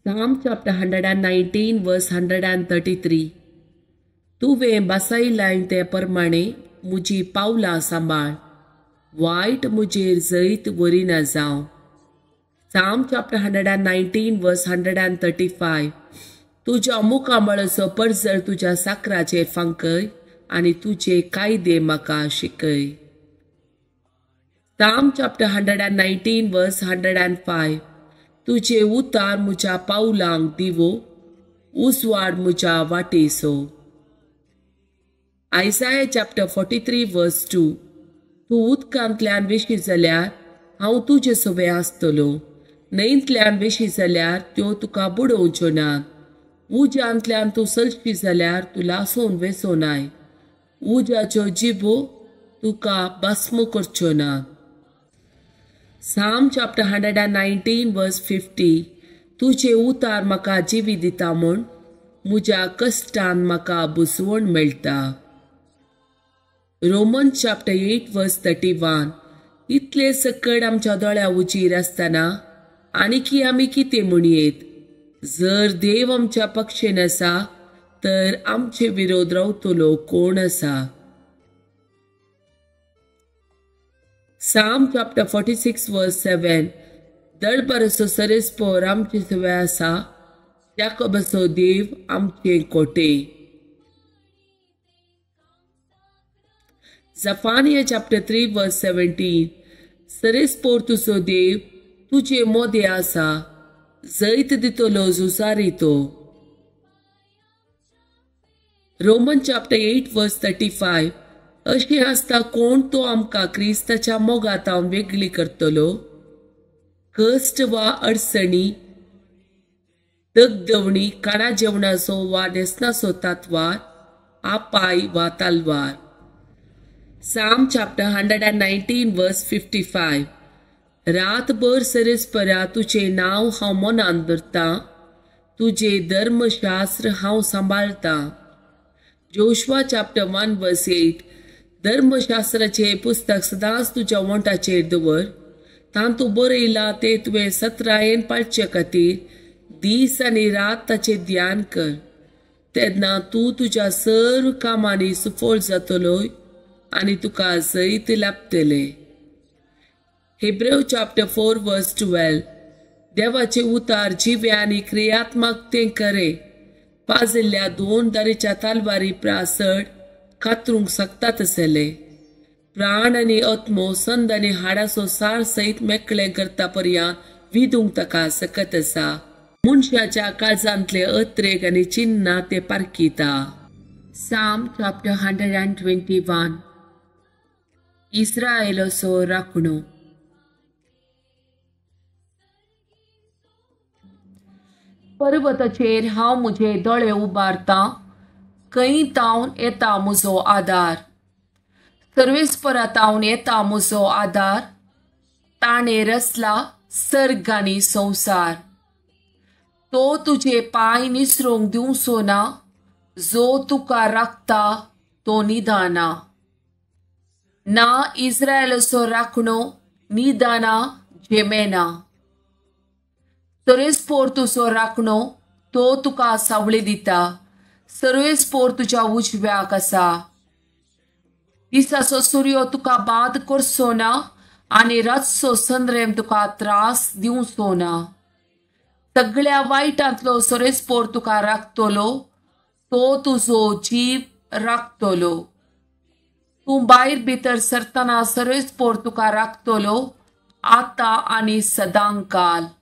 Psalm chapter 119 verse 133. तुवें बसयलां ते प्रमाणे मुजी पावलां सांबाळ, वायट मुजेर जैत वरिना जावं. Psalm chapter 119 verse 135. तुज्या मुखामळाचो पडझड तुज्या साकराचेर फांकय आनी तुजे कायदे म्हाका शिकय. Psalm chapter 119 verse 105. तुझे उतार मुझ्या पावलांक दिवो, उजवाड मुझ्या वाटेसो. Isaiah chapter 43 verse 2. तूं उदकांतल्यान विशी जाल्यार हांव तुजे सोबे आसतलो, न्हंयतल्यान विशी जाल्यार त्यो तुका बुडोवच्यो नात. उज्यांतल्यान तूं चलशी जाल्यार तूं लासोवन वेसोनाय, उज्याच्यो जिबो तुका भस्म करच्यो नात. Psalm chapter 119 verse 50. तुझे उतार म्हाका जिवी दिता म्हूण मुज्या कश्टान म्हाका बुजवण मेळटा. Romans chapter 8 verse 31. इतले सकट आमच्या दोळ्या उजीर आसतना आनीकी आमी कितें म्हणयेत? जर देव आमच्या पक्षेन आसा तर आमचे विरोध रावतलो कोण आसा? Psalm chapter 46 verse 7. दळबरसो सरेस्पोर आमचे सवे आसा, याकोबाचो देव आमचे कोटे. Zephaniah chapter 3 verse 17. सरेस्पोर तुजो देव तुझे मोदे आसा, जैत दितलो जुसारी तो. Romans chapter 8 verse 35. अशें आसता कोण तो आमकां क्रिस्ताच्या मोगातावन वेगळी करतलो? कश्ट वा अडचणी, दगदवणी, काणा जेवणाचो वा नेसनाचो तातवार, आपाय वा तलवार. Psalm chapter 119 verse 55. रातभर सरेस्परा तुझे नाव हांव मनान धरतां, तुझे धर्मशास्त्र हांव सांबाळतां. Joshua chapter 1 verse 8. धर्मशास्त्राचे पुस्तक सदांच तुज्या वंटाचेर दवर, तातूंत बरयलां तें तुवें सत्रायेन पाळचे खातीर दीस आनी रात ताचें ध्यान कर. तेन्ना तूं तुज्या सर्व कामांनी सफळ जातलोय आनी तुका जैत लाभतले. Hebrew chapter 4 verse 12. देवाचे उतार जिवे आनी क्रियात्मकतें करे, पाजिल्ल्या दोन दारेच्या तलवारी प्रासड कातरूंक सकतात आसले. प्राण आनी आत्मो, संद आनी हाडाचो सार सयत मेकळें करता पर्यंत विधूंक ताका सकत आसा. मनशाच्या काळजांतले अत्रेक आनी चिन्नां ते पारखिता. Psalm chapter 121. इस्रायेलाचो राखणो. पर्वताचेर हांव मुझे दोळे उबारतां, खंय तावन येता म्हजो आदार. सर्वेस्परातावन येता म्हजो आदार, ताणें रचला सर्ग आनी संवसार. तो तुजे पांय निसरूंक दिवचो ना, जो तुका राखता तो निदाना. ना इस्रायेलाचो राखणो निदाना जेमेना. सर्वेस्पोर तुजो राखणो, तो तुका सावळी दिता, सर्वेस्पोर तुज्या उजव्याक आसा. दिसाचो सूर्य तुका बाद करचो ना आनी रातचो संद्रेम तुका त्रास दिवचो ना. सगळ्या वायटांतलो सर्वेस्पोर तुका राखतलो, तो तुजो जीव राखतलो. तूं भायर भितर सरतना सर्वेस्पोर तुका राखतलो, आतां आनी सदांकाल.